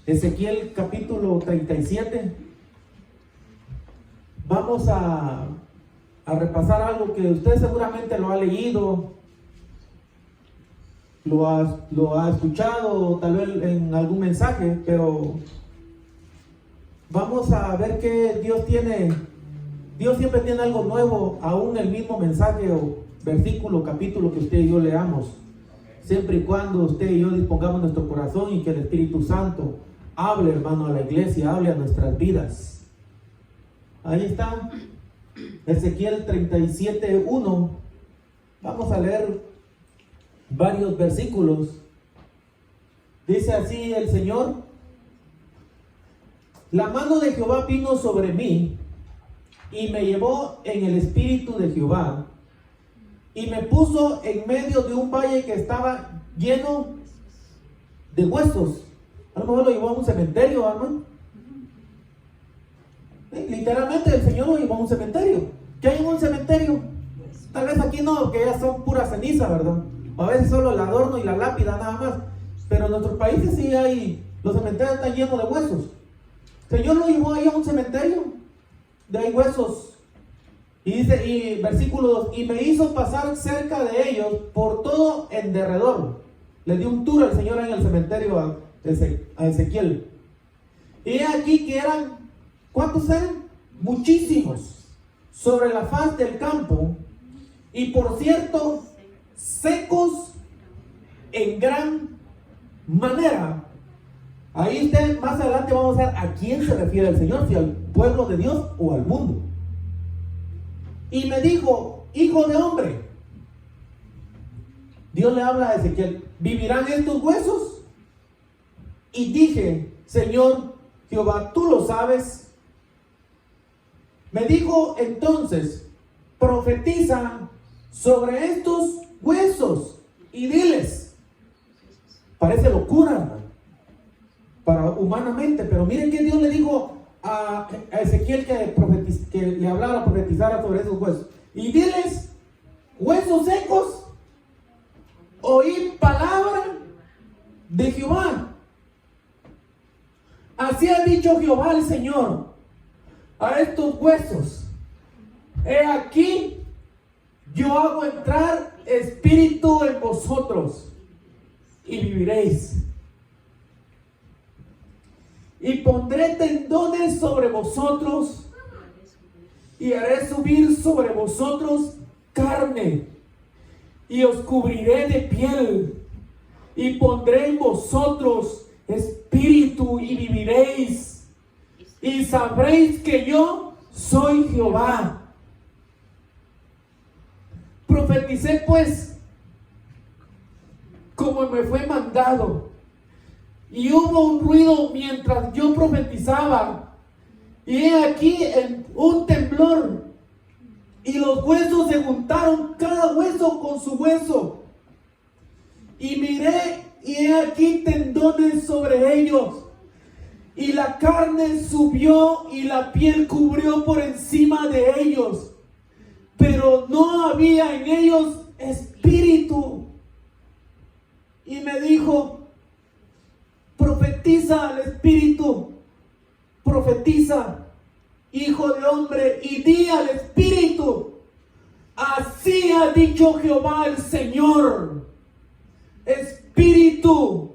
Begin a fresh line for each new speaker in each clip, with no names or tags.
Ezequiel capítulo 37. Vamos a repasar algo que usted seguramente lo ha leído, lo ha escuchado tal vez en algún mensaje, pero vamos a ver que Dios siempre tiene algo nuevo, aún el mismo mensaje o versículo, capítulo que usted y yo leamos, siempre y cuando usted y yo dispongamos nuestro corazón y que el Espíritu Santo hable, hermano, a la iglesia, hable a nuestras vidas. Ahí está, Ezequiel 37:1. Vamos a leer varios versículos. Dice así el Señor: la mano de Jehová vino sobre mí y me llevó en el espíritu de Jehová y me puso en medio de un valle que estaba lleno de huesos. A lo mejor lo llevó a un cementerio, hermano. Literalmente el Señor lo llevó a un cementerio. ¿Qué hay en un cementerio? Tal vez aquí no, que ya son pura ceniza, ¿verdad? O a veces solo el adorno y la lápida nada más. Pero en nuestros países sí hay, los cementerios están llenos de huesos. El Señor lo llevó ahí a un cementerio de hay huesos. Y dice, y versículo 2, y me hizo pasar cerca de ellos por todo en derredor. Le dio un tour al Señor en el cementerio a Ezequiel. Y aquí que eran, ¿cuántos eran? Muchísimos, sobre la faz del campo, y por cierto, secos en gran manera. Ahí está, más adelante vamos a ver a quién se refiere el Señor, si al pueblo de Dios o al mundo. Y me dijo, hijo de hombre, Dios le habla a Ezequiel, ¿vivirán estos huesos? Y dije, Señor Jehová, tú lo sabes. Me dijo entonces, profetiza sobre estos huesos y diles. Parece locura, hermano, para humanamente, pero miren que Dios le dijo a Ezequiel que le hablara, profetizara sobre esos huesos. Y diles, huesos secos, oíd palabra de Jehová. Así ha dicho Jehová el Señor a estos huesos: he aquí, yo hago entrar espíritu en vosotros y viviréis. Y pondré tendones sobre vosotros y haré subir sobre vosotros carne y os cubriré de piel y pondré en vosotros espíritu y viviréis y sabréis que yo soy Jehová. Profeticé pues como me fue mandado, y hubo un ruido mientras yo profetizaba, y he aquí un temblor, y los huesos se juntaron cada hueso con su hueso, y miré, y he aquí tendones sobre ellos, y la carne subió y la piel cubrió por encima de ellos, pero no había en ellos espíritu. Y me dijo, profetiza al espíritu, profetiza, hijo de hombre, y di al espíritu, así ha dicho Jehová el Señor, espíritu,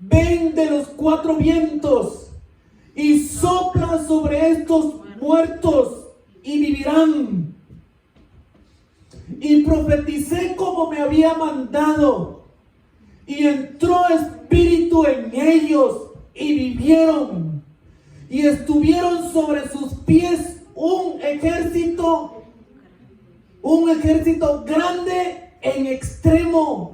ven de los cuatro vientos y sopla sobre estos muertos y vivirán. Y profeticé como me había mandado, y entró espíritu en ellos y vivieron, y estuvieron sobre sus pies un ejército grande en extremo.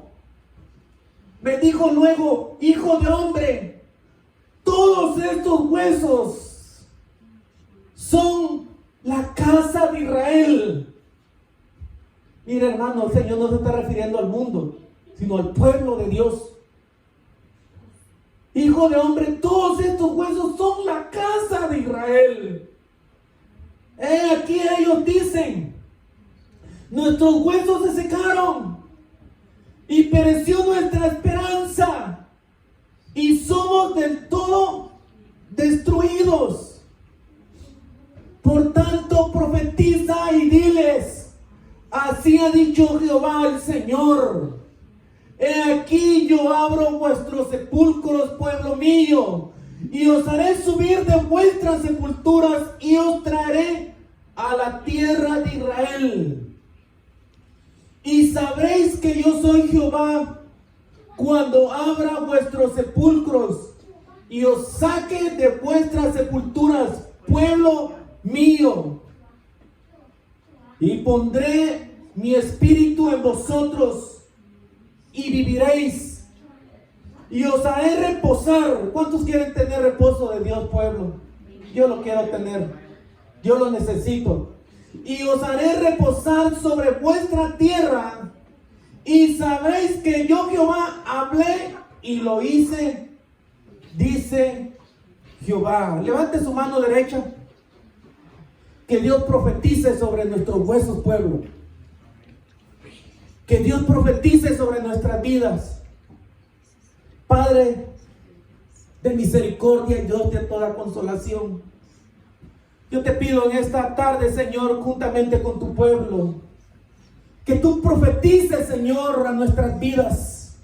Me dijo luego, hijo de hombre, todos estos huesos son la casa de Israel. Mire, hermano, el Señor no se está refiriendo al mundo, sino al pueblo de Dios. Hijo de hombre, todos estos huesos son la casa de Israel. Aquí ellos dicen, nuestros huesos se secaron y pereció nuestra esperanza y somos del todo todo destruidos. Por tanto, profetiza y diles: así ha dicho Jehová el Señor. He aquí yo abro vuestros sepulcros, pueblo mío, y os haré subir de vuestras sepulturas y os traeré a la tierra de Israel. Y sabréis que yo soy Jehová cuando abra vuestros sepulcros y os saque de vuestras sepulturas, pueblo mío. Y pondré mi espíritu en vosotros y viviréis, y os haré reposar. ¿Cuántos quieren tener reposo de Dios, pueblo? Yo lo quiero tener, yo lo necesito. Y os haré reposar sobre vuestra tierra, y sabréis que yo Jehová hablé y lo hice, dice Jehová. Levante su mano derecha. Que Dios profetice sobre nuestros huesos, pueblo. Que Dios profetice sobre nuestras vidas. Padre de misericordia y Dios de toda consolación, yo te pido en esta tarde, Señor, juntamente con tu pueblo, que tú profetices, Señor, a nuestras vidas.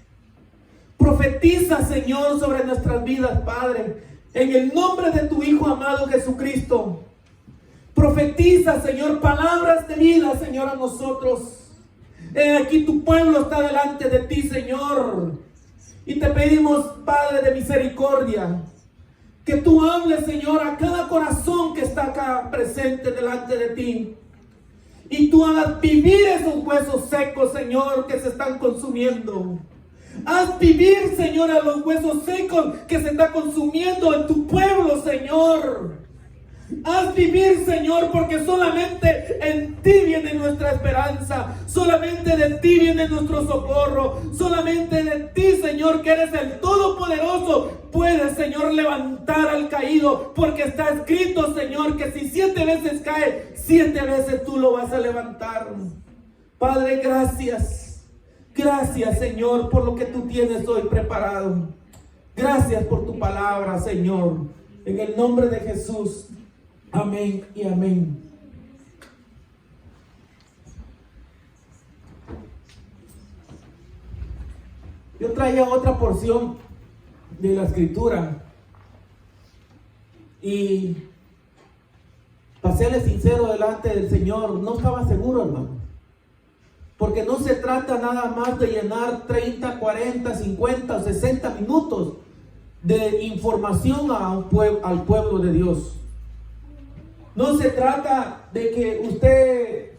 Profetiza, Señor, sobre nuestras vidas, Padre, en el nombre de tu Hijo amado Jesucristo. Profetiza, Señor, palabras de vida, Señor, a nosotros. Aquí tu pueblo está delante de ti, Señor. Y te pedimos, Padre de misericordia, que tú hables, Señor, a cada corazón que está acá presente delante de ti. Y tú hagas vivir esos huesos secos, Señor, que se están consumiendo. Haz vivir, Señor, a los huesos secos que se están consumiendo en tu pueblo, Señor. Haz vivir, Señor, porque solamente en ti viene nuestra esperanza, solamente de ti viene nuestro socorro, solamente de ti, Señor, que eres el Todopoderoso, puedes, Señor, levantar al caído, porque está escrito, Señor, que si 7 veces cae, 7 veces tú lo vas a levantar. Padre, gracias, gracias, Señor, por lo que tú tienes hoy preparado. Gracias por tu palabra, Señor, en el nombre de Jesús. Amén y amén. Yo traía otra porción de la escritura y para serle sincero delante del Señor, no estaba seguro, hermano, porque no se trata nada más de llenar 30, 40, 50, 60 minutos de información al pueblo de Dios. No se trata de que usted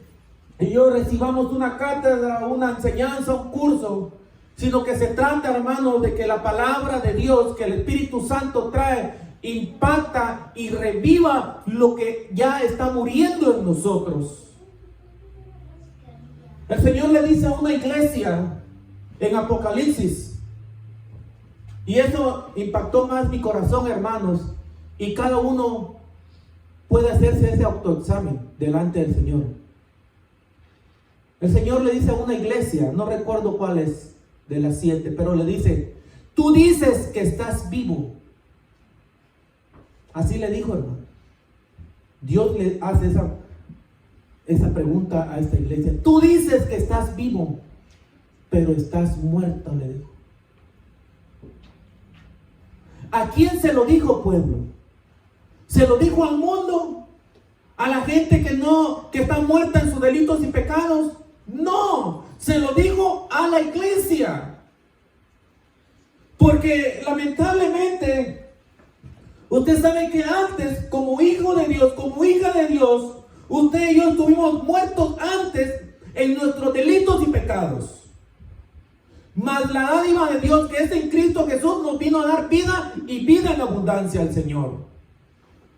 y yo recibamos una cátedra, una enseñanza, un curso, sino que se trata, hermanos, de que la palabra de Dios, que el Espíritu Santo trae, impacta y reviva lo que ya está muriendo en nosotros. El Señor le dice a una iglesia en Apocalipsis, y eso impactó más mi corazón, hermanos, y cada uno puede hacerse ese autoexamen delante del Señor. El Señor le dice a una iglesia, no recuerdo cuál es de las 7, pero le dice: tú dices que estás vivo. Así le dijo, hermano. Dios le hace esa pregunta a esta iglesia. Tú dices que estás vivo, pero estás muerto, le dijo. ¿A quién se lo dijo, pueblo? ¿Se lo dijo al mundo? ¿A la gente que está muerta en sus delitos y pecados? No, se lo dijo a la iglesia. Porque lamentablemente, usted sabe que antes, como hijo de Dios, como hija de Dios, usted y yo estuvimos muertos antes en nuestros delitos y pecados. Mas la dádiva de Dios, que es en Cristo Jesús, nos vino a dar vida y vida en abundancia al Señor.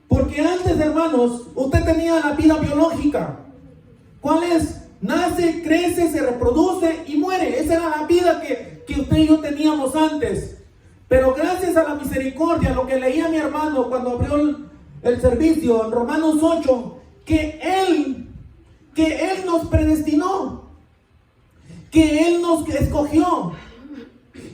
Porque antes, hermanos, usted tenía la vida biológica. ¿Cuál es? Nace, crece, se reproduce y muere. Esa era la vida que usted y yo teníamos antes. Pero gracias a la misericordia, lo que leía mi hermano cuando abrió el servicio en Romanos 8, que Él nos predestinó, que Él nos escogió,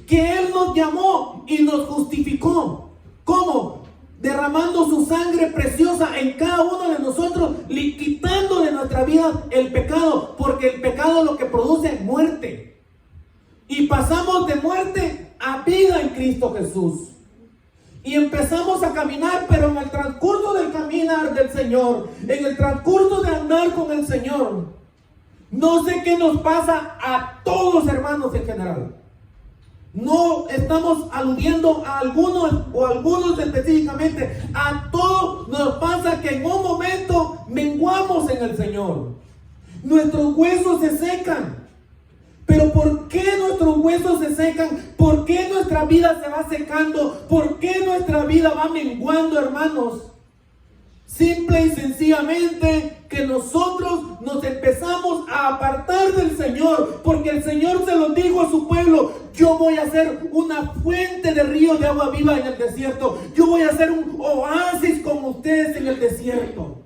que Él nos llamó y nos justificó. ¿Cómo? Derramando su sangre preciosa en cada uno de nosotros, quitando de nuestra vida el pecado, porque el pecado lo que produce es muerte. Y pasamos de muerte a vida en Cristo Jesús. Y empezamos a caminar, pero en el transcurso del caminar del Señor, en el transcurso de andar con el Señor, no sé qué nos pasa a todos, hermanos, en general. No estamos aludiendo a algunos o a algunos específicamente. A todos nos pasa que en un momento menguamos en el Señor. Nuestros huesos se secan. Pero ¿por qué nuestros huesos se secan? ¿Por qué nuestra vida se va secando? ¿Por qué nuestra vida va menguando, hermanos? Simple y sencillamente que nosotros nos empezamos a apartar del Señor, porque el Señor se lo dijo a su pueblo: yo voy a hacer una fuente de río de agua viva en el desierto, yo voy a hacer un oasis con ustedes en el desierto.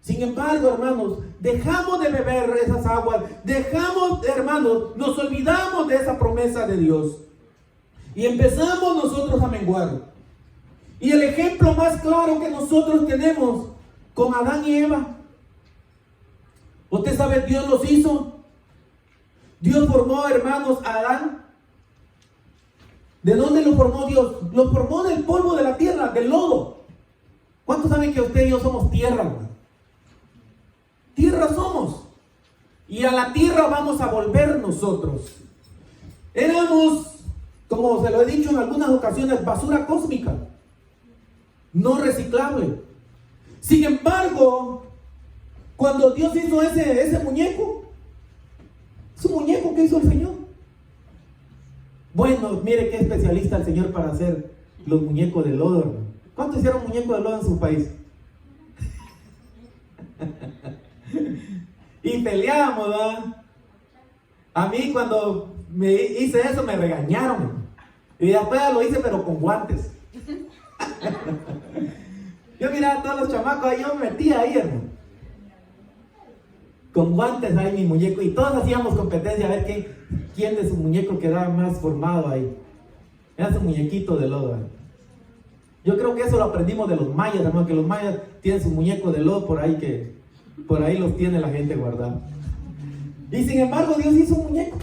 Sin embargo, hermanos, dejamos de beber esas aguas, hermanos, nos olvidamos de esa promesa de Dios y empezamos nosotros a menguar. Y el ejemplo más claro que nosotros tenemos con Adán y Eva. Usted sabe, Dios los hizo. Dios formó, hermanos, a Adán. ¿De dónde lo formó Dios? Lo formó del polvo de la tierra, del lodo. ¿Cuántos saben que usted y yo somos tierra, hermano? Tierra somos. Y a la tierra vamos a volver nosotros. Éramos, como se lo he dicho en algunas ocasiones, basura cósmica, no reciclable. Sin embargo, cuando Dios hizo ese muñeco, es un muñeco que hizo el Señor. Bueno, mire qué especialista el Señor para hacer los muñecos de lodo, hermano. ¿Cuántos hicieron muñecos de lodo en su país? Y peleábamos, ¿verdad? A mí cuando me hice eso me regañaron. Y después lo hice pero con guantes. Yo miraba a todos los chamacos ahí, yo me metía ahí, hermano. Con guantes ahí mi muñeco. Y todos hacíamos competencia a ver quién de su muñeco quedaba más formado ahí. Era su muñequito de lodo, ¿eh? Yo creo que eso lo aprendimos de los mayas, hermano, que los mayas tienen su muñeco de lodo por ahí, que por ahí los tiene la gente guardados. Y sin embargo Dios hizo un muñeco.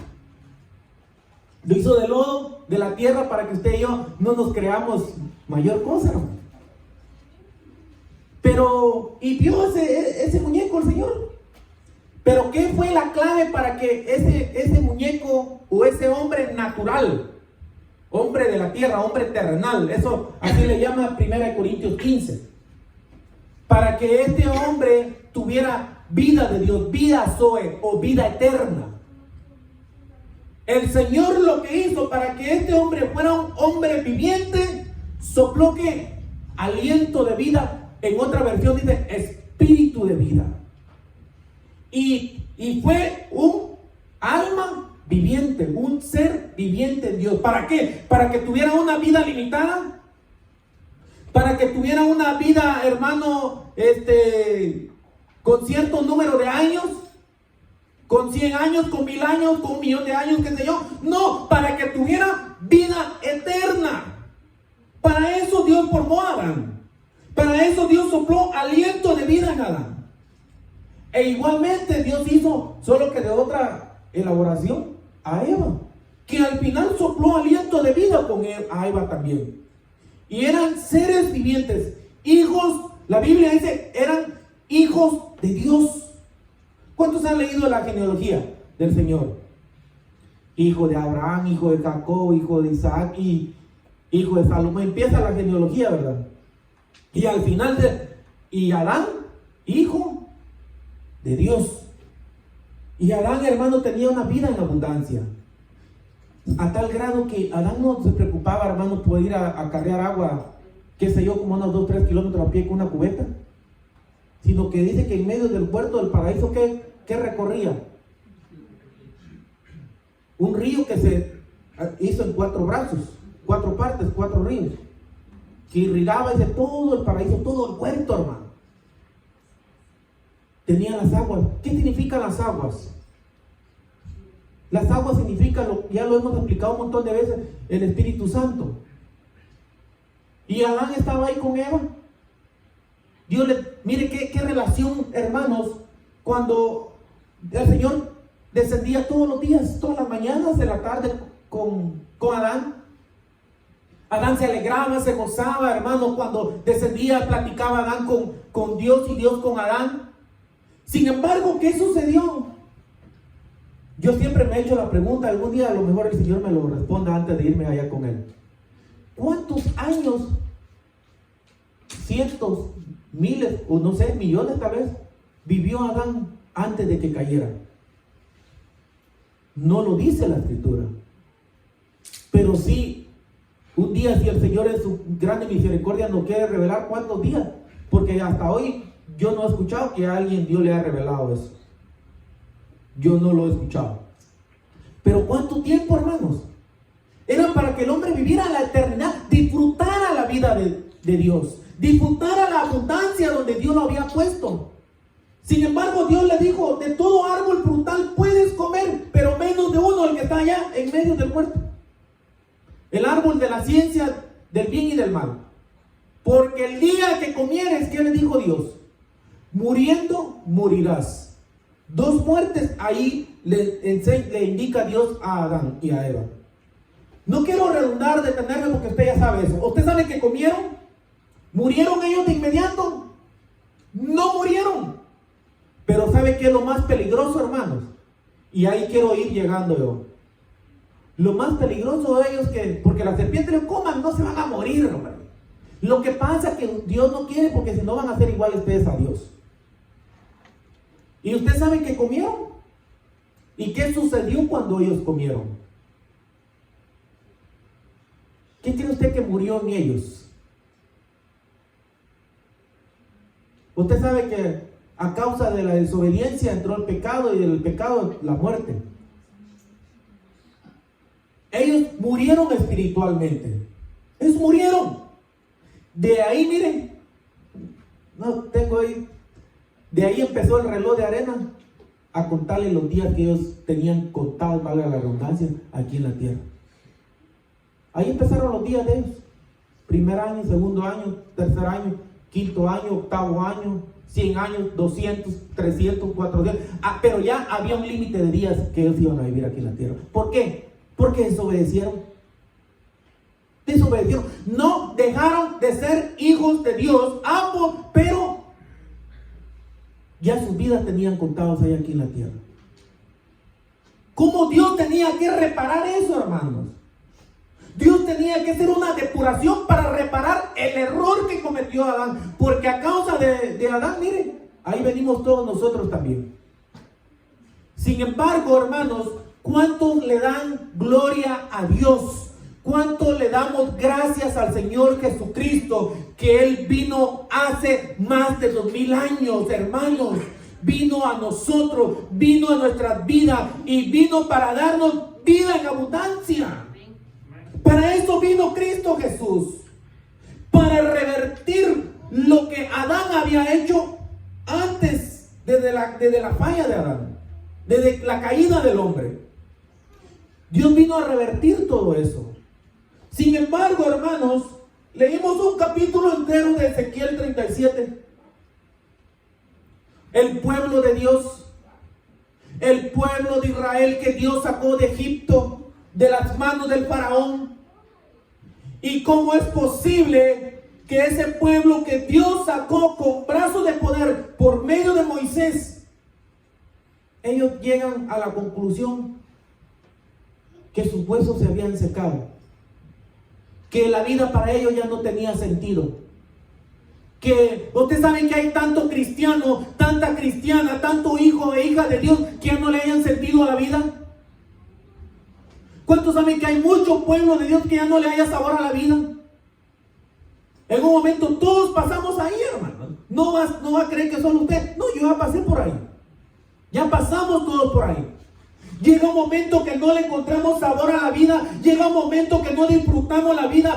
Lo hizo de lodo, de la tierra, para que usted y yo no nos creamos mayor cosa, hermano. Pero, y vio ese muñeco el Señor. Pero ¿qué fue la clave para que ese muñeco o ese hombre natural, hombre de la tierra, hombre terrenal, eso así le llama 1 Corintios 15, para que este hombre tuviera vida de Dios, vida zoe o vida eterna? El Señor lo que hizo para que este hombre fuera un hombre viviente, sopló ¿qué? Aliento de vida. En otra versión dice espíritu de vida. Y fue un alma viviente, un ser viviente en Dios. ¿Para qué? Para que tuviera una vida limitada. Para que tuviera una vida, hermano, con cierto número de años. Con 100 años, con 1000 años, con 1.000.000 de años, qué sé yo. No, para que tuviera vida eterna. Para eso Dios formó a Adán. Para eso Dios sopló aliento de vida en Adán. E igualmente Dios hizo, solo que de otra elaboración, a Eva, que al final sopló aliento de vida a Eva también. Y eran seres vivientes, hijos, la Biblia dice, eran hijos de Dios. ¿Cuántos han leído la genealogía del Señor? Hijo de Abraham, hijo de Jacob, hijo de Isaac y hijo de Salomón. Empieza la genealogía, ¿verdad? Y al final y Adán, hijo de Dios. Y Adán, hermano, tenía una vida en abundancia. A tal grado que Adán no se preocupaba, hermano, por ir a cargar agua, qué sé yo, como unos 2-3 kilómetros a pie con una cubeta. Sino que dice que en medio del huerto del paraíso, ¿qué recorría? Un río que se hizo en 4 brazos, 4 partes, 4 ríos, que irrigaba ese todo el paraíso, todo el huerto, hermano. Tenía las aguas. ¿Qué significan las aguas? Las aguas significan, ya lo hemos explicado un montón de veces, el Espíritu Santo. Y Adán estaba ahí con Eva. Dios mire qué relación, hermanos, cuando el Señor descendía todos los días, todas las mañanas de la tarde con Adán. Adán se alegraba, se gozaba, hermano, cuando descendía, platicaba Adán con Dios y Dios con Adán. Sin embargo, ¿qué sucedió? Yo siempre me he hecho la pregunta, algún día a lo mejor el Señor me lo responda antes de irme allá con Él. ¿Cuántos años, cientos, miles, o no sé, millones tal vez, vivió Adán antes de que cayera? No lo dice la Escritura. Pero sí, un día, si el Señor en su grande misericordia nos quiere revelar, ¿cuántos días? Porque hasta hoy yo no he escuchado que a alguien Dios le haya revelado eso. Yo no lo he escuchado. Pero ¿cuánto tiempo, hermanos? Era para que el hombre viviera la eternidad, disfrutara la vida de Dios, disfrutara la abundancia donde Dios lo había puesto. Sin embargo, Dios le dijo: de todo árbol frutal puedes comer, pero menos de uno, el que está allá en medio del huerto. El árbol de la ciencia del bien y del mal. Porque el día que comieres, ¿qué le dijo Dios? Muriendo, morirás. Dos muertes ahí le indica Dios a Adán y a Eva. No quiero redundar, detenerme, porque usted ya sabe eso. ¿Usted sabe que comieron? ¿Murieron ellos de inmediato? No murieron. Pero ¿sabe qué es lo más peligroso, hermanos? Y ahí quiero ir llegando yo. Lo más peligroso de ellos que, porque la serpiente le coman, no se van a morir, hermano. Lo que pasa es que Dios no quiere, porque si no van a ser iguales ustedes a Dios. ¿Y usted sabe que comieron? ¿Y qué sucedió cuando ellos comieron? ¿Qué cree usted que murió en ellos? Usted sabe que a causa de la desobediencia entró el pecado, y del pecado la muerte. Ellos murieron espiritualmente. Ellos murieron. De ahí, miren, no tengo ahí. De ahí empezó el reloj de arena a contarle los días que ellos tenían contados, valga la redundancia, aquí en la tierra. Ahí empezaron los días de ellos. Primer año, segundo año, tercer año, quinto año, octavo año, 100 años, 200, 300, 400. Pero ya había un límite de días que ellos iban a vivir aquí en la tierra. ¿Por qué? Porque desobedecieron. Desobedecieron. No dejaron de ser hijos de Dios, ambos, pero ya sus vidas tenían contados ahí aquí en la tierra. ¿Cómo Dios tenía que reparar eso, hermanos? Dios tenía que hacer una depuración para reparar el error que cometió Adán. Porque a causa de Adán, miren, ahí venimos todos nosotros también. Sin embargo, hermanos, ¿cuántos le dan gloria a Dios? ¿Cuánto le damos gracias al Señor Jesucristo, que Él vino hace más de 2000 años, hermanos? Vino a nosotros, vino a nuestras vidas y vino para darnos vida en abundancia. Para eso vino Cristo Jesús, para revertir lo que Adán había hecho antes, desde la falla de Adán, desde la caída del hombre. Dios vino a revertir todo eso. Sin embargo, hermanos, leímos un capítulo entero de Ezequiel 37. El pueblo de Dios, el pueblo de Israel que Dios sacó de Egipto, de las manos del faraón. Y cómo es posible que ese pueblo que Dios sacó con brazos de poder por medio de Moisés, ellos llegan a la conclusión que sus huesos se habían secado, que la vida para ellos ya no tenía sentido. Que ustedes saben que hay tanto cristiano, tanta cristiana, tanto hijo e hija de Dios que ya no le hayan sentido a la vida. ¿Cuántos saben que hay mucho pueblo de Dios que ya no le haya sabor a la vida? En un momento todos pasamos ahí, hermano. No va a creer que solo usted. No, yo ya pasé por ahí. Ya pasamos todos por ahí. Llega un momento que no le encontramos sabor a la vida. Llega un momento que no disfrutamos la vida.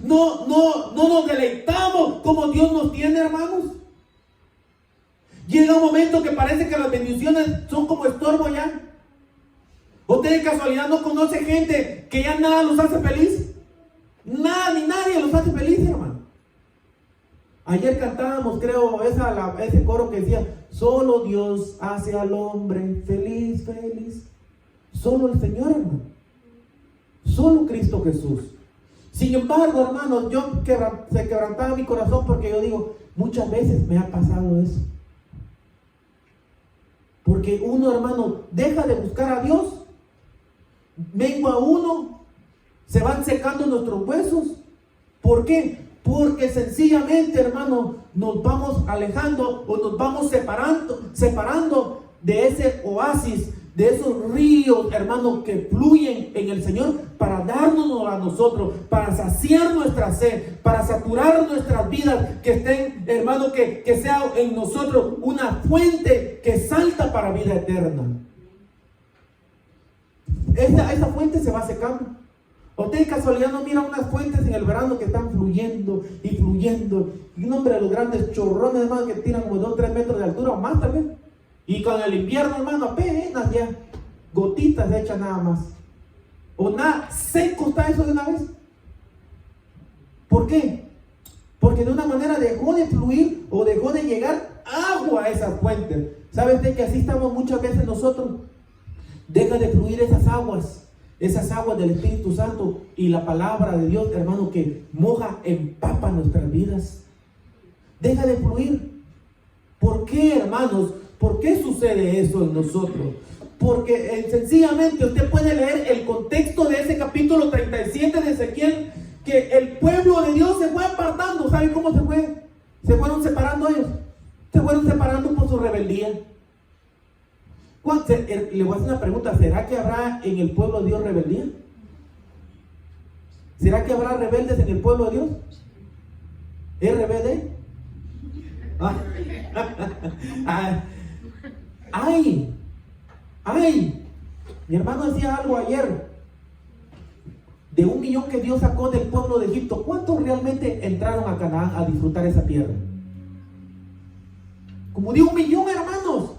No nos deleitamos como Dios nos tiene, hermanos. Llega un momento que parece que las bendiciones son como estorbo ya. ¿Usted de casualidad no conoce gente que ya nada los hace feliz? Nada ni nadie los hace feliz, hermano. Ayer cantábamos, creo, ese coro que decía: solo Dios hace al hombre feliz, feliz. Solo el Señor, hermano. Solo Cristo Jesús. Sin embargo, hermanos, se quebrantaba mi corazón porque yo digo, muchas veces me ha pasado eso. Porque uno, hermano, deja de buscar a Dios, mengua uno, se van secando nuestros huesos. ¿Por qué? Porque sencillamente, hermano, nos vamos alejando o nos vamos separando de ese oasis, de esos ríos, hermano, que fluyen en el Señor para darnos a nosotros, para saciar nuestra sed, para saturar nuestras vidas, que estén, hermano, que sea en nosotros una fuente que salta para vida eterna. Esa fuente se va secando. Usted de casualidad no mira unas fuentes en el verano que están fluyendo y fluyendo, y un hombre de los grandes chorrones, hermano, que tiran como 2 o 3 metros de altura o más también. Y con el invierno, hermano, apenas ya gotitas hechas nada más. O nada, seco está eso de una vez. ¿Por qué? Porque de una manera dejó de fluir o dejó de llegar agua a esas fuentes. ¿Sabe usted que así estamos muchas veces nosotros? Deja de fluir esas aguas del Espíritu Santo y la palabra de Dios, hermano, que moja, empapa nuestras vidas. Deja de fluir. ¿Por qué, hermanos? ¿Por qué sucede eso en nosotros? Porque sencillamente usted puede leer el contexto de ese capítulo 37 de Ezequiel, que el pueblo de Dios se fue apartando. ¿Saben cómo se fue? Se fueron separando ellos. Se fueron separando por su rebeldía. Le voy a hacer una pregunta: ¿será que habrá en el pueblo de Dios rebeldía? ¿Será que habrá rebeldes en el pueblo de Dios? ¿RBD? ¡Ay! Mi hermano decía algo ayer. De 1 millón que Dios sacó del pueblo de Egipto, ¿cuántos realmente entraron a Canaán a disfrutar esa tierra? Como de 1 millón, hermanos.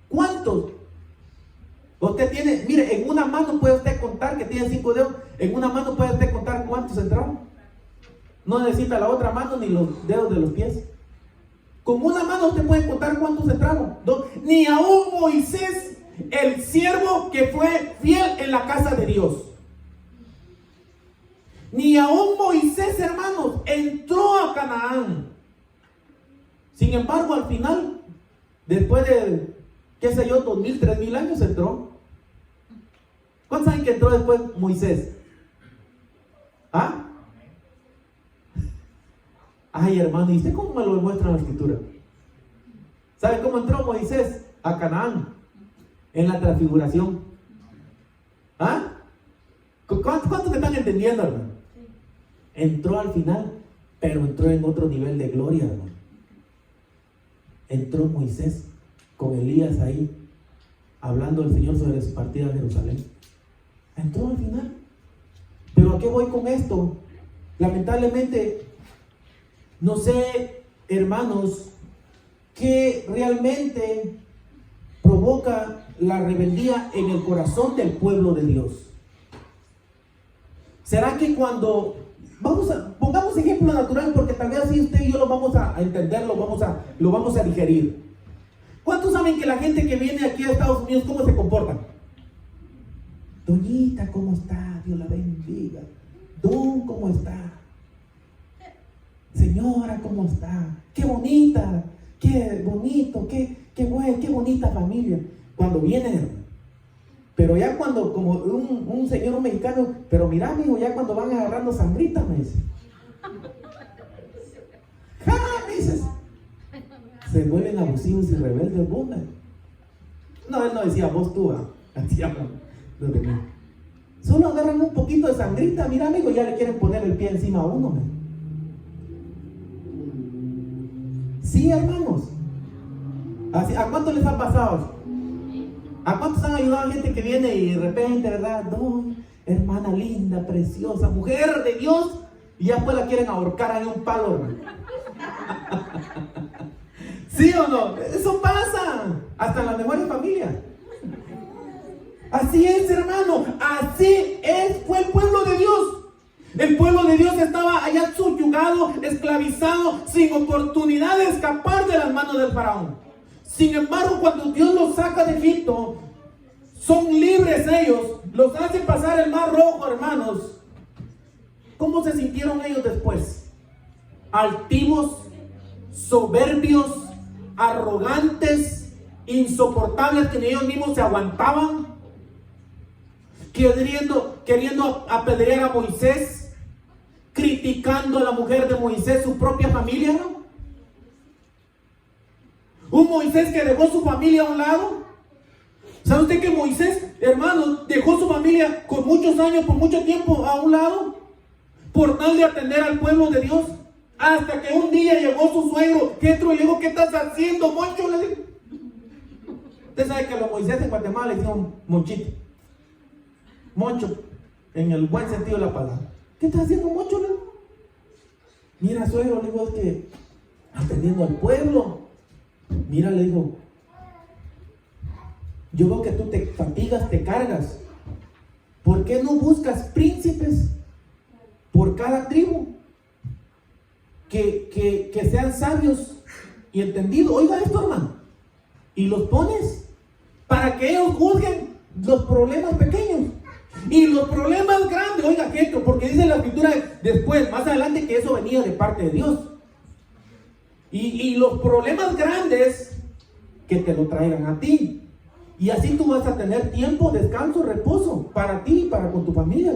¿Cuántos? Usted tiene, mire, en una mano puede usted contar, que tiene 5 dedos, en una mano puede usted contar cuántos entraron. No necesita la otra mano ni los dedos de los pies. Con una mano usted puede contar cuántos entraron. Ni aún Moisés, el siervo que fue fiel en la casa de Dios. Ni aún Moisés, hermanos, entró a Canaán. Sin embargo, al final, después de, qué sé yo, 2000, 3000 años entró. ¿Cuántos saben que entró después Moisés? ¿Ah? Ay, hermano, ¿y usted cómo me lo demuestra en la escritura? ¿Sabe cómo entró Moisés a Canaán? En la transfiguración. ¿Ah? ¿Cuántos me están entendiendo, hermano? Entró al final, pero entró en otro nivel de gloria, hermano. Entró Moisés con Elías ahí, hablando al Señor sobre su partida a Jerusalén. Entró al final. Pero ¿a qué voy con esto? Lamentablemente, no sé, hermanos, qué realmente provoca la rebeldía en el corazón del pueblo de Dios. ¿Será que cuando pongamos ejemplo natural, porque tal vez así usted y yo lo vamos a entender, lo vamos a digerir? ¿Cuántos saben que la gente que viene aquí a Estados Unidos, cómo se comporta? Doñita, ¿cómo está? Dios la bendiga. Don, ¿cómo está? Señora, ¿cómo está? ¡Qué bonita! ¡Qué bonito! ¡Qué bonita familia! Cuando vienen, pero ya cuando, como un señor mexicano, pero mira, amigo, ya cuando van agarrando sangrita, me dice. ¡Ja! Me dices. Se vuelven abusivos y rebeldes, ¿dónde? No, él no decía vos, tú, decía los de mí. Solo agarran un poquito de sangrita, mira, amigo, ya le quieren poner el pie encima a uno, ¿me? Sí, hermanos. Así, ¿a cuántos les ha pasado? ¿A cuántos han ayudado a gente que viene y de repente, verdad? No, hermana linda, preciosa, mujer de Dios, y ya después la quieren ahorcar en un palo, hermano? ¿Sí o no? Eso pasa hasta en las mejores familias. Así es, hermano. Así fue el pueblo de Dios. El pueblo de Dios estaba allá subyugado castigado, esclavizado, sin oportunidad de escapar de las manos del faraón. Sin embargo, cuando Dios los saca de Egipto, son libres ellos, los hace pasar el mar rojo, hermanos. ¿Cómo se sintieron ellos después? Altivos, soberbios, arrogantes, insoportables, que ni ellos mismos se aguantaban, queriendo apedrear a Moisés, criticando a la mujer de Moisés, su propia familia, ¿no? Un Moisés que dejó su familia a un lado. ¿Sabe usted que Moisés, hermano, dejó su familia con muchos años, por mucho tiempo a un lado, por no de atender al pueblo de Dios? Hasta que un día llegó su suegro, Jetro, y le dijo: ¿qué estás haciendo, Moncho? Le dijo. Usted sabe que a los Moisés en Guatemala le hicieron Monchito. Moncho, en el buen sentido de la palabra. ¿Qué estás haciendo, Moncho? Le dijo. Mira, suegro, le digo, es que atendiendo al pueblo. Mira, le digo, yo veo que tú te fatigas, te cargas. ¿Por qué no buscas príncipes por cada tribu? Que sean sabios y entendidos. Oiga esto, hermano. Y los pones para que ellos juzguen los problemas pequeños y los problemas grandes. Oiga esto, porque dice la escritura después, más adelante, que eso venía de parte de Dios. Y los problemas grandes que te lo traigan a ti. Y así tú vas a tener tiempo, descanso, reposo para ti y para con tu familia.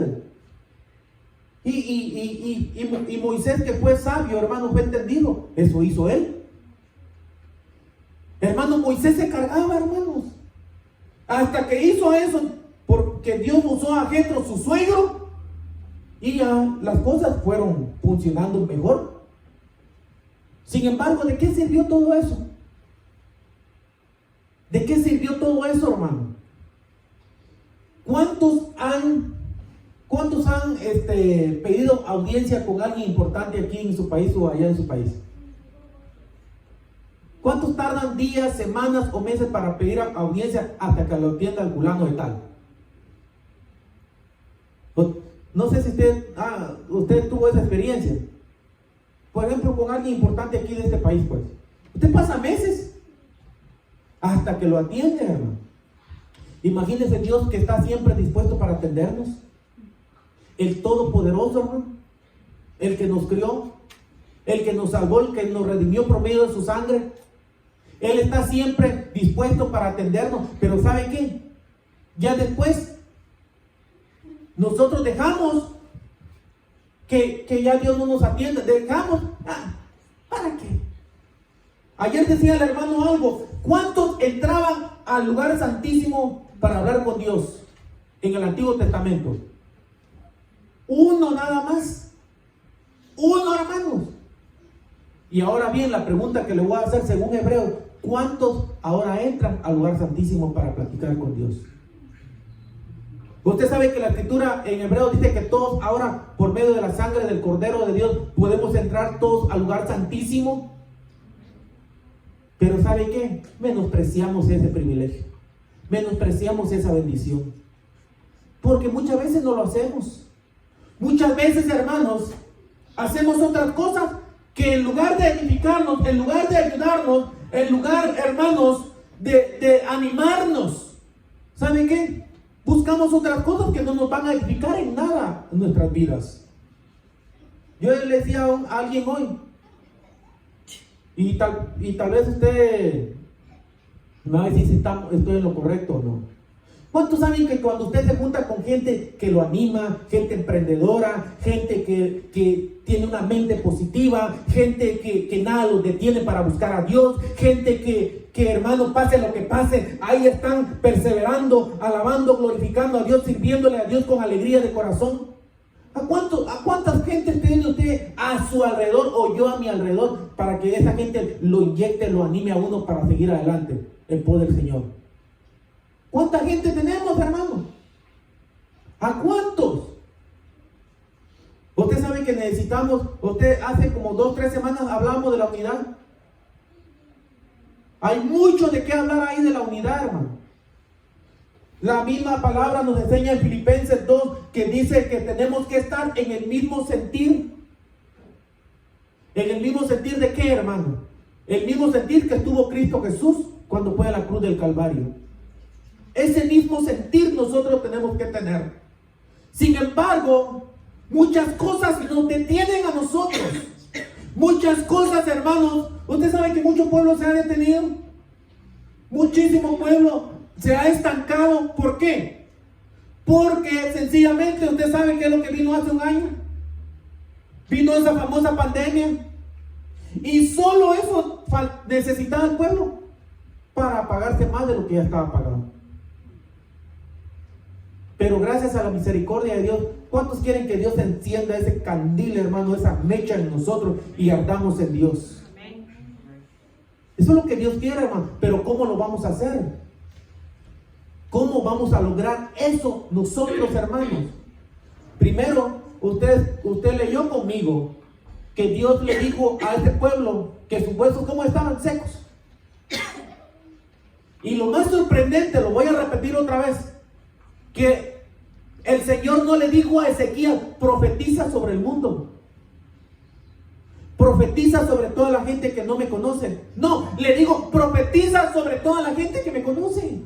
Y Moisés, que fue sabio, hermano, fue entendido. Eso hizo él. Hermano, Moisés se cargaba, hermanos. Hasta que hizo eso, porque Dios usó a Jetro, su suegro, y ya las cosas fueron funcionando mejor. Sin embargo, ¿de qué sirvió todo eso? ¿De qué sirvió todo eso, hermano? ¿Cuántos han pedido audiencia con alguien importante aquí en su país o allá en su país? ¿Cuántos tardan días, semanas o meses para pedir audiencia hasta que lo atienda el fulano de tal? No sé si usted tuvo esa experiencia. Por ejemplo, con alguien importante aquí de este país, pues. Usted pasa meses hasta que lo atiende, hermano. Imagínese Dios, que está siempre dispuesto para atendernos. El Todopoderoso, hermano. El que nos crió, el que nos salvó, el que nos redimió por medio de su sangre. Él está siempre dispuesto para atendernos. Pero ¿sabe qué? Ya después nosotros dejamos que ya Dios no nos atienda. Dejamos, ¿para qué? Ayer decía el hermano algo. ¿Cuántos entraban al lugar santísimo para hablar con Dios en el Antiguo Testamento? Uno nada más. Uno, hermanos. Y ahora bien, la pregunta que le voy a hacer según Hebreo: ¿cuántos ahora entran al lugar santísimo para platicar con Dios? Usted sabe que la escritura en Hebreo dice que todos ahora, por medio de la sangre del Cordero de Dios, podemos entrar todos al lugar santísimo. Pero ¿sabe qué? Menospreciamos ese privilegio. Menospreciamos esa bendición. Porque muchas veces no lo hacemos. Muchas veces, hermanos, hacemos otras cosas que en lugar de edificarnos, en lugar de ayudarnos, en lugar, hermanos, de animarnos, ¿saben qué? Buscamos otras cosas que no nos van a edificar en nada en nuestras vidas. Yo le decía a alguien hoy, y tal vez usted me va a decir si estoy en lo correcto o no. ¿Cuántos saben que cuando usted se junta con gente que lo anima, gente emprendedora, gente que tiene una mente positiva, gente que nada los detiene para buscar a Dios, gente que hermano, pase lo que pase, ahí están perseverando, alabando, glorificando a Dios, sirviéndole a Dios con alegría de corazón? ¿A cuántas gentes tiene usted a su alrededor o yo a mi alrededor para que esa gente lo inyecte, lo anime a uno para seguir adelante en pos del Señor? ¿Cuánta gente tenemos, hermano? ¿A cuántos? Usted sabe que necesitamos, hace como 2-3 semanas hablamos de la unidad. Hay mucho de qué hablar ahí de la unidad, hermano. La misma palabra nos enseña en Filipenses 2 que dice que tenemos que estar en el mismo sentir. En el mismo sentir de qué, hermano. El mismo sentir que estuvo Cristo Jesús cuando fue a la cruz del Calvario. Ese mismo sentir nosotros tenemos que tener. Sin embargo, muchas cosas nos detienen a nosotros. Muchas cosas, hermanos. Usted sabe que mucho pueblo se ha detenido. Muchísimo pueblo se ha estancado. ¿Por qué? Porque sencillamente usted sabe qué es lo que vino hace un año. Vino esa famosa pandemia. Y solo eso necesitaba el pueblo para pagarse más de lo que ya estaba pagado. Pero gracias a la misericordia de Dios, ¿cuántos quieren que Dios encienda ese candil, hermano, esa mecha en nosotros y ardamos en Dios? Eso es lo que Dios quiere, hermano. Pero ¿cómo lo vamos a hacer? ¿Cómo vamos a lograr eso nosotros, hermanos? Primero, usted leyó conmigo que Dios le dijo a este pueblo que sus huesos, ¿cómo estaban? Secos. Y lo más sorprendente, lo voy a repetir otra vez, que el Señor no le dijo a Ezequías, profetiza sobre el mundo, profetiza sobre toda la gente que no me conoce. No, le digo, profetiza sobre toda la gente que me conoce.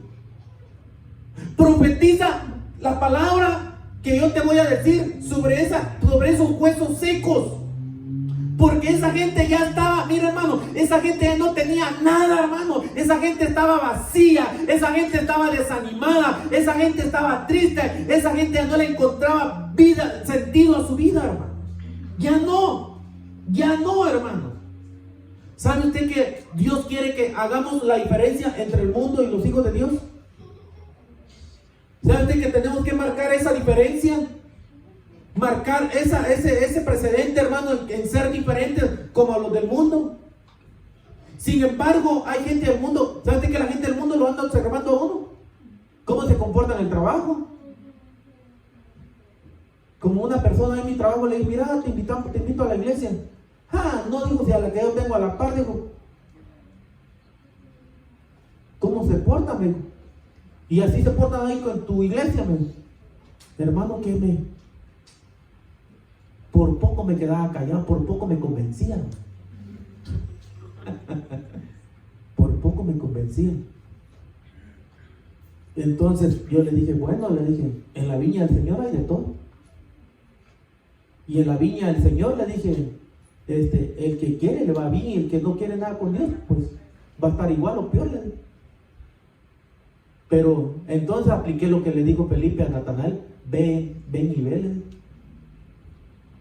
Profetiza la palabra que yo te voy a decir sobre esos huesos secos. Porque esa gente ya estaba, mira, hermano, esa gente ya no tenía nada, hermano. Esa gente estaba vacía, esa gente estaba desanimada, esa gente estaba triste, esa gente ya no le encontraba vida, sentido a su vida, hermano. Ya no, hermano. ¿Sabe usted que Dios quiere que hagamos la diferencia entre el mundo y los hijos de Dios? ¿Sabe usted que tenemos que marcar esa diferencia? Marcar ese precedente, hermano, en ser diferentes como a los del mundo. Sin embargo, hay gente del mundo. ¿Sabe usted que la gente del mundo lo anda observando a uno? ¿Cómo se comporta en el trabajo? Como una persona en mi trabajo le dice, mira, te invito a la iglesia. No, digo, si a la que yo tengo a la par, digo, ¿cómo se porta, amigo? Y así se portan ahí con tu iglesia, amigo. Hermano, por poco me quedaba callado, por poco me convencían. Por poco me convencían. Entonces yo le dije, en la viña del Señor hay de todo. Y en la viña del Señor le dije, el que quiere le va bien, y el que no quiere nada con él, pues va a estar igual o peor, le dije. Pero entonces apliqué lo que le dijo Felipe a Natanael, ven y ve.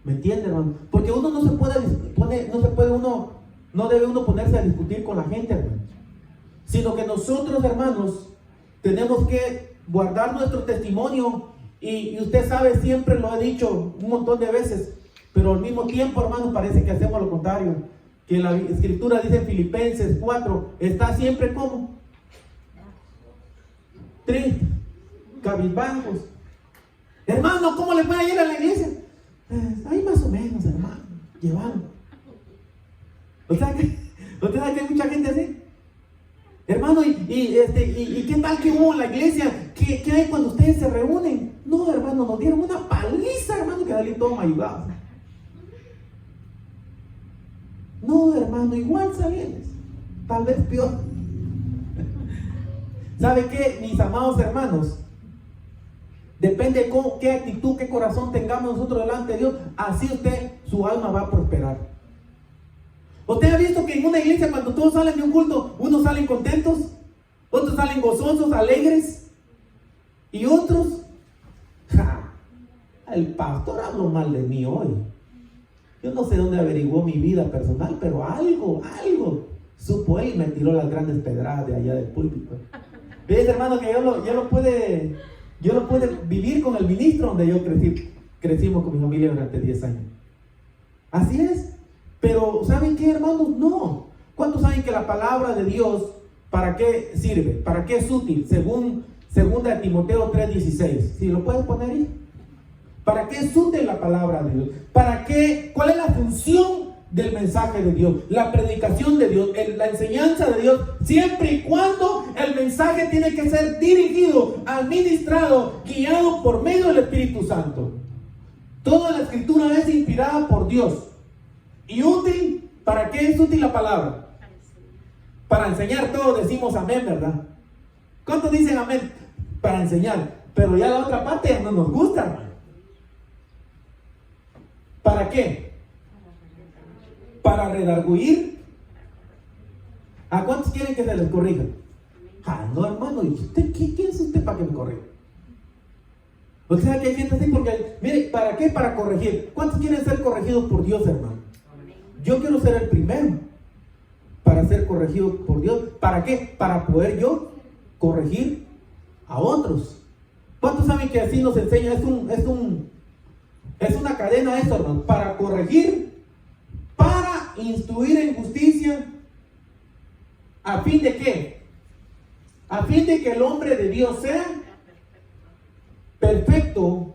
¿Me entiende, hermano? Porque uno no debe uno ponerse a discutir con la gente, hermano. Sino que nosotros, hermanos, tenemos que guardar nuestro testimonio. Y usted sabe, siempre lo he dicho un montón de veces, pero al mismo tiempo, hermano, parece que hacemos lo contrario. Que la Escritura dice en Filipenses 4, está siempre como triste, cabizbajos. Hermano, ¿cómo le puede ir a la iglesia? Ahí más o menos, hermano, llevaron. ¿Usted sabe que hay mucha gente así? Hermano, ¿y qué tal que hubo en la iglesia? ¿Qué hay cuando ustedes se reúnen? No, hermano, nos dieron una paliza, hermano, que salí todo ayudado. No, hermano, igual salimos, tal vez peor. ¿Sabe qué, mis amados hermanos? Depende de qué actitud, qué corazón tengamos nosotros delante de Dios, así su alma va a prosperar. ¿Usted ha visto que en una iglesia cuando todos salen de un culto, unos salen contentos, otros salen gozosos, alegres, y otros, el pastor habló mal de mí hoy? Yo no sé dónde averiguó mi vida personal, pero algo supo él y me tiró las grandes pedradas de allá del púlpito. ¿Ves, hermano, que yo lo pude vivir con el ministro donde yo crecimos con mi familia durante 10 años? Así es. Pero ¿saben qué, hermanos? No. ¿Cuántos saben que la palabra de Dios, para qué sirve? ¿Para qué es útil? Según 2 Timoteo 3:16. ¿Sí lo pueden poner ahí? ¿Para qué es útil la palabra de Dios? ¿Para qué? ¿Cuál es la función del mensaje de Dios? La predicación de Dios, la enseñanza de Dios, siempre y cuando el mensaje tiene que ser dirigido, administrado, guiado por medio del Espíritu Santo. Toda la Escritura es inspirada por Dios. ¿Y útil? ¿Para qué es útil la palabra? Para enseñar. Todos decimos amén, ¿verdad? ¿Cuántos dicen amén? Para enseñar. Pero ya la otra parte ya no nos gusta, hermano. ¿Para qué? Para redarguir. ¿A cuántos quieren que se les corrija? Ah, no, hermano. ¿Y usted quién es usted para que me corrija? O sea que hay gente así porque, mire, ¿para qué? Para corregir. ¿Cuántos quieren ser corregidos por Dios, hermano? Yo quiero ser el primero para ser corregido por Dios. ¿Para qué? Para poder yo corregir a otros. ¿Cuántos saben que así nos enseña? Es una cadena eso, hermano. Para corregir, para instruir en justicia. ¿A fin de qué? A fin de que el hombre de Dios sea perfecto,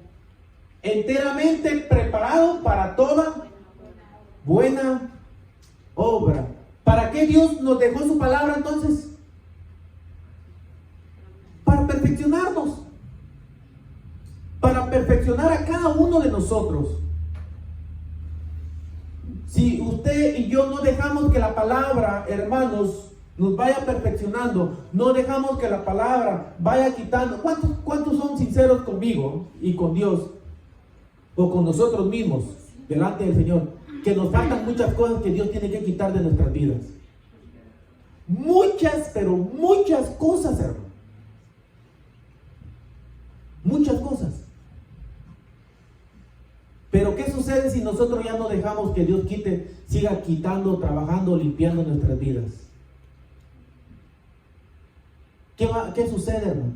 enteramente preparado para toda buena obra. ¿Para qué Dios nos dejó su palabra entonces? Para perfeccionarnos. Para perfeccionar a cada uno de nosotros. Si usted y yo no dejamos que la palabra, hermanos, nos vaya perfeccionando, no dejamos que la palabra vaya quitando. ¿Cuántos son sinceros conmigo y con Dios o con nosotros mismos delante del Señor? Que nos faltan muchas cosas que Dios tiene que quitar de nuestras vidas. Muchas, pero muchas cosas, hermano. Muchas cosas. Pero ¿qué sucede si nosotros ya no dejamos que Dios siga quitando, trabajando, limpiando nuestras vidas? ¿Qué sucede, hermano?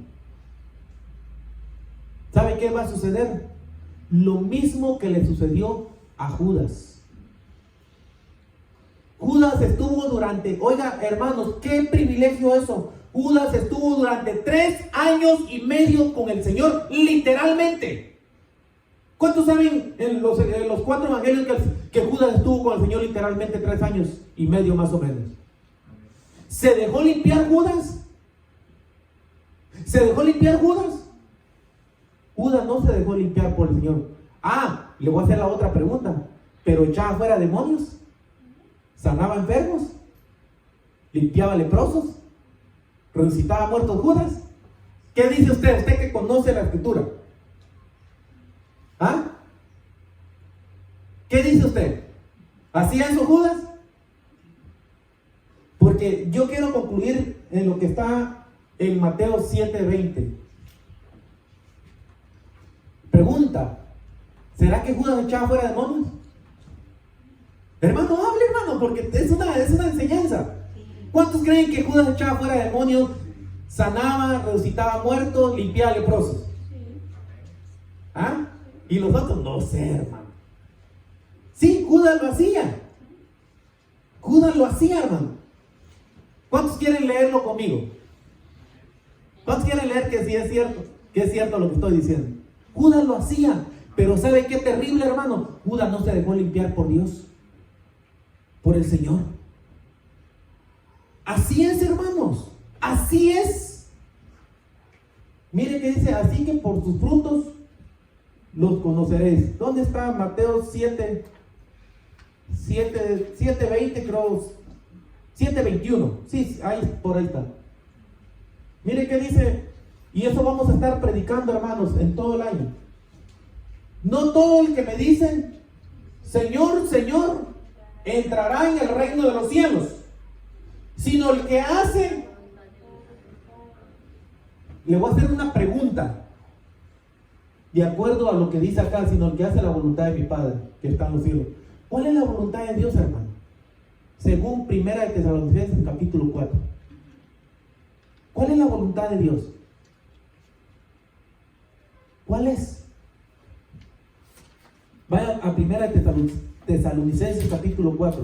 ¿Sabe qué va a suceder? Lo mismo que le sucedió a Judas. Judas estuvo durante, oiga, hermanos, qué privilegio eso. Judas estuvo durante 3 años y medio con el Señor, literalmente. ¿Cuántos saben en los 4 evangelios que Judas estuvo con el Señor literalmente 3 años y medio más o menos? ¿Se dejó limpiar Judas? ¿Se dejó limpiar Judas? Judas no se dejó limpiar por el Señor. Le voy a hacer la otra pregunta. ¿Pero echaba fuera demonios? ¿Sanaba enfermos? ¿Limpiaba leprosos? ¿Resucitaba muertos Judas? ¿Qué dice usted? Usted que conoce la Escritura. ¿Qué dice usted? ¿Hacía eso Judas? Porque yo quiero concluir en lo que está en Mateo 7:20. Pregunta: ¿será que Judas echaba fuera demonios? Hermano, hable, hermano, porque es una enseñanza. ¿Cuántos creen que Judas echaba fuera demonios, sanaba, resucitaba muertos, limpiaba leprosos? Y los otros, no sé, hermano. Sí, Judas lo hacía. Judas lo hacía, hermano. ¿Cuántos quieren leerlo conmigo? ¿Cuántos quieren leer que sí es cierto? Que es cierto lo que estoy diciendo. Judas lo hacía. Pero ¿sabe qué terrible, hermano? Judas no se dejó limpiar por Dios, por el Señor. Así es, hermanos. Así es. Mire que dice: así que por sus frutos los conoceréis. ¿Dónde está Mateo 7:20, creo? 7:21. Sí, ahí, por ahí está. Mire que dice, y eso vamos a estar predicando, hermanos, en todo el año. No todo el que me dice Señor, Señor, entrará en el reino de los cielos, sino el que hace. Le voy a hacer una pregunta de acuerdo a lo que dice acá: sino el que hace la voluntad de mi Padre que está en los cielos. ¿Cuál es la voluntad de Dios, hermano? Según 1 Tesalonicenses capítulo 4. ¿Cuál es la voluntad de Dios? ¿Cuál es? Vaya a 1 Tesalonicenses capítulo 4.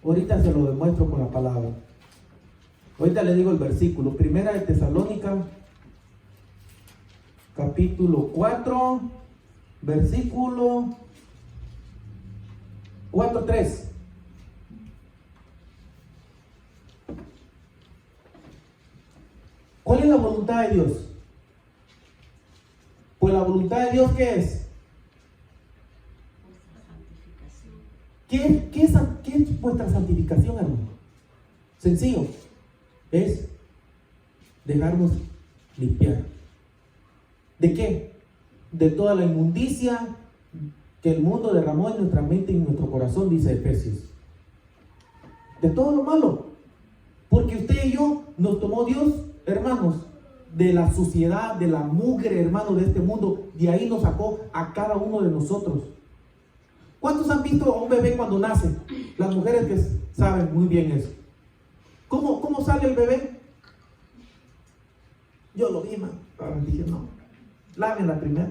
Ahorita se lo demuestro con la palabra. Ahorita le digo el versículo. 1 Tesalónica capítulo 4, versículo 4:3. ¿Cuál es la voluntad de Dios? Pues la voluntad de Dios, ¿qué es? ¿Qué es vuestra santificación, hermano? Sencillo, es dejarnos limpiar. ¿De qué? De toda la inmundicia que el mundo derramó en nuestra mente y en nuestro corazón, dice Efesios. De todo lo malo. Porque usted y yo nos tomó Dios, hermanos, de la suciedad, de la mugre, hermano, de este mundo. De ahí nos sacó a cada uno de nosotros. ¿Cuántos han visto a un bebé cuando nace? Las mujeres que saben muy bien eso. ¿Cómo sale el bebé? Yo lo vi, man. Dije, no, lávenla primero.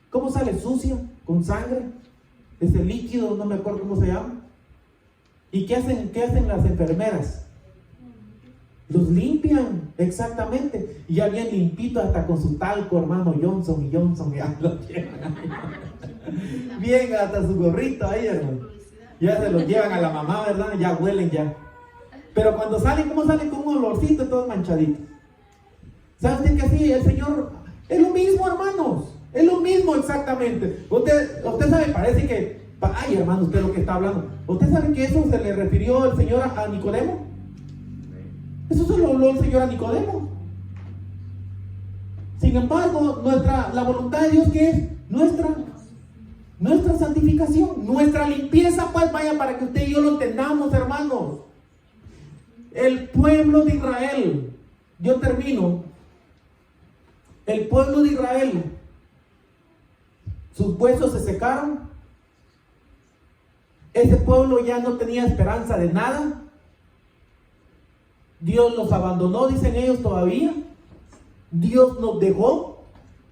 ¿Cómo sale? Sucia, con sangre, ese líquido, no me acuerdo cómo se llama. ¿Y qué hacen las enfermeras? Los limpian, exactamente. Y ya bien limpito, hasta con su talco, hermano Johnson, ya lo llevan. Bien, hasta su gorrito ahí, hermano. Ya se los llevan a la mamá, ¿verdad? Ya huelen ya. Pero cuando salen, ¿cómo salen? Con un olorcito todo manchadito. ¿Saben qué así? El Señor es lo mismo, hermanos. Es lo mismo exactamente. Usted sabe, parece que, ay, hermano, usted lo que está hablando. ¿Usted sabe que eso se le refirió el Señor a Nicodemo? Eso se lo habló el Señor a Nicodemo. Sin embargo, la voluntad de Dios, ¿qué es? Nuestra santificación, nuestra limpieza, pues vaya, para que usted y yo lo entendamos, hermanos. El pueblo de Israel, yo termino. El pueblo de Israel, sus huesos se secaron. Ese pueblo ya no tenía esperanza de nada. Dios los abandonó, dicen ellos todavía. Dios nos dejó.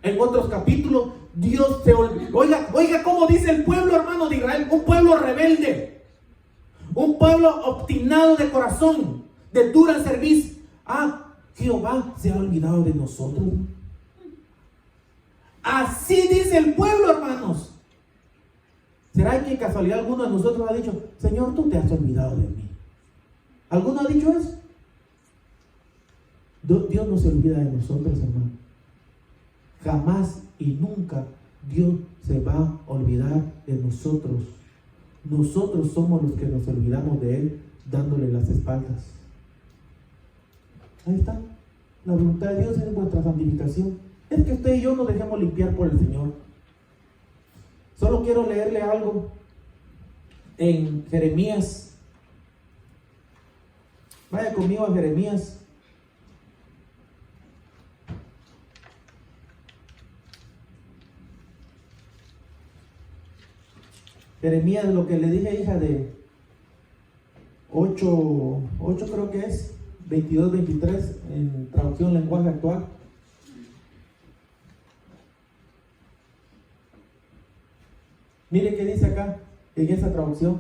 En otros capítulos, Dios se olvidó. Oiga cómo dice el pueblo, hermano de Israel. Un pueblo rebelde. Un pueblo obstinado de corazón, de dura cerviz. Jehová se ha olvidado de nosotros. Así dice el pueblo, hermanos. ¿Será que casualidad alguno de nosotros ha dicho, Señor, tú te has olvidado de mí? ¿Alguno ha dicho eso? Dios no se olvida de nosotros, hermano. Jamás y nunca Dios se va a olvidar de nosotros. Nosotros somos los que nos olvidamos de Él, dándole las espaldas. Ahí está. La voluntad de Dios es vuestra santificación. Es que usted y yo nos dejemos limpiar por el Señor. Solo quiero leerle algo en Jeremías. Vaya conmigo a Jeremías. Jeremías, lo que le dije, hija, de 8 creo que es, 22, 23, en traducción lenguaje actual. Mire qué dice acá, en esa traducción.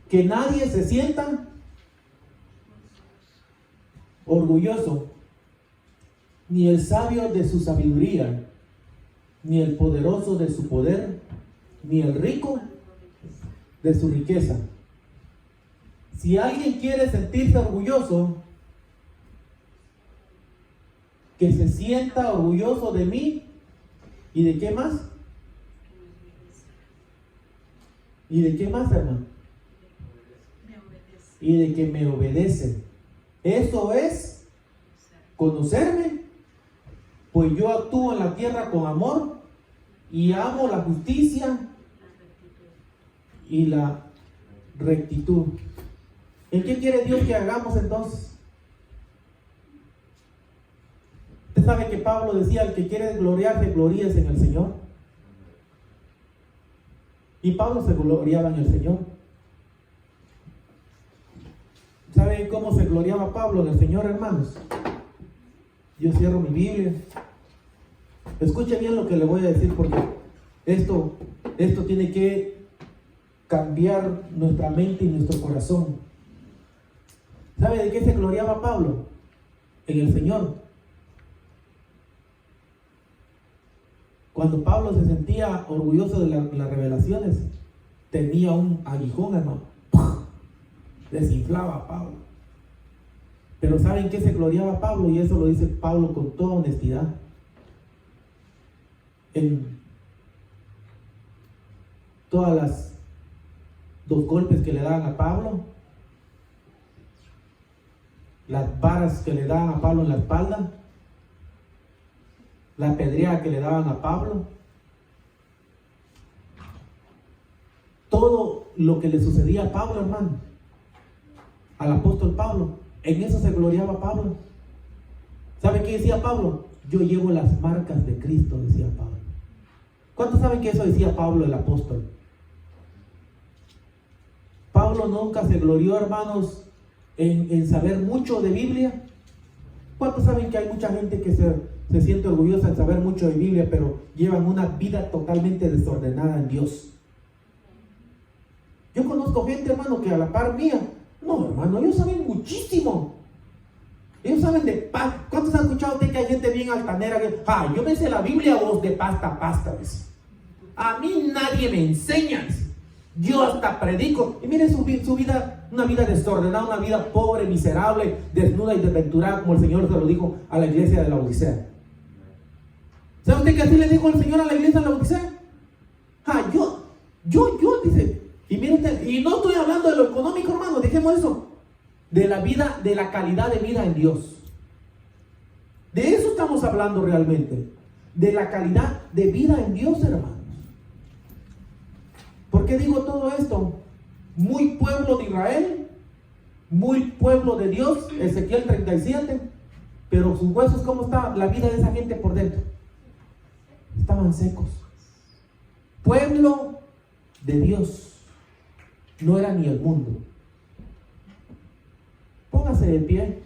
Que nadie se sienta orgulloso, ni el sabio de su sabiduría, ni el poderoso de su poder, ni el rico de su riqueza. Si alguien quiere sentirse orgulloso, que se sienta orgulloso de mí. ¿Y de qué más? ¿Y de qué más, hermano? Y de que me obedece. Eso es conocerme, pues yo actúo en la tierra con amor y amo la justicia y la rectitud. ¿En qué quiere Dios que hagamos entonces? Usted sabe que Pablo decía, el que quiere gloriarse, gloríese en el Señor. Y Pablo se gloriaba en el Señor. ¿Saben cómo se gloriaba Pablo en el Señor, hermanos? Yo cierro mi Biblia. Escuche bien lo que le voy a decir, porque esto tiene que cambiar nuestra mente y nuestro corazón. ¿Sabe de qué se gloriaba Pablo? En el Señor. Cuando Pablo se sentía orgulloso de las revelaciones, tenía un aguijón, hermano. Desinflaba a Pablo. Pero ¿saben qué se gloriaba Pablo? Y eso lo dice Pablo con toda honestidad. En todas los golpes que le daban a Pablo, las varas que le daban a Pablo en la espalda, la pedreada que le daban a Pablo, todo lo que le sucedía a Pablo, hermano, al apóstol Pablo, en eso se gloriaba Pablo. ¿Sabe qué decía Pablo? Yo llevo las marcas de Cristo, decía Pablo. ¿Cuántos saben que eso decía Pablo el apóstol? Pablo nunca se glorió, hermanos, en saber mucho de Biblia. ¿Cuántos saben que hay mucha gente que se siente orgullosa en saber mucho de Biblia, pero llevan una vida totalmente desordenada en Dios? Yo conozco gente, hermano, que a la par mía, no, hermano, ellos saben muchísimo. Ellos saben de paz. ¿Cuántos han escuchado usted que hay gente bien altanera que, yo me sé la Biblia, vos de pasta a pasta, dice? A mí nadie me enseña, dice. Yo hasta predico. Y miren su vida, una vida desordenada, una vida pobre, miserable, desnuda y desventurada, como el Señor se lo dijo a la iglesia de la Odisea. ¿Sabe usted que así le dijo el Señor a la iglesia de la Odisea? Yo, dice. Y miren usted, y no estoy hablando de lo económico, hermano, dejemos eso. De la vida, de la calidad de vida en Dios. De eso estamos hablando realmente. De la calidad de vida en Dios, hermanos. ¿Por qué digo todo esto? Muy pueblo de Israel, muy pueblo de Dios, Ezequiel 37, pero sus huesos, ¿cómo está la vida de esa gente por dentro? Estaban secos. Pueblo de Dios, no era ni el mundo. Póngase de pie.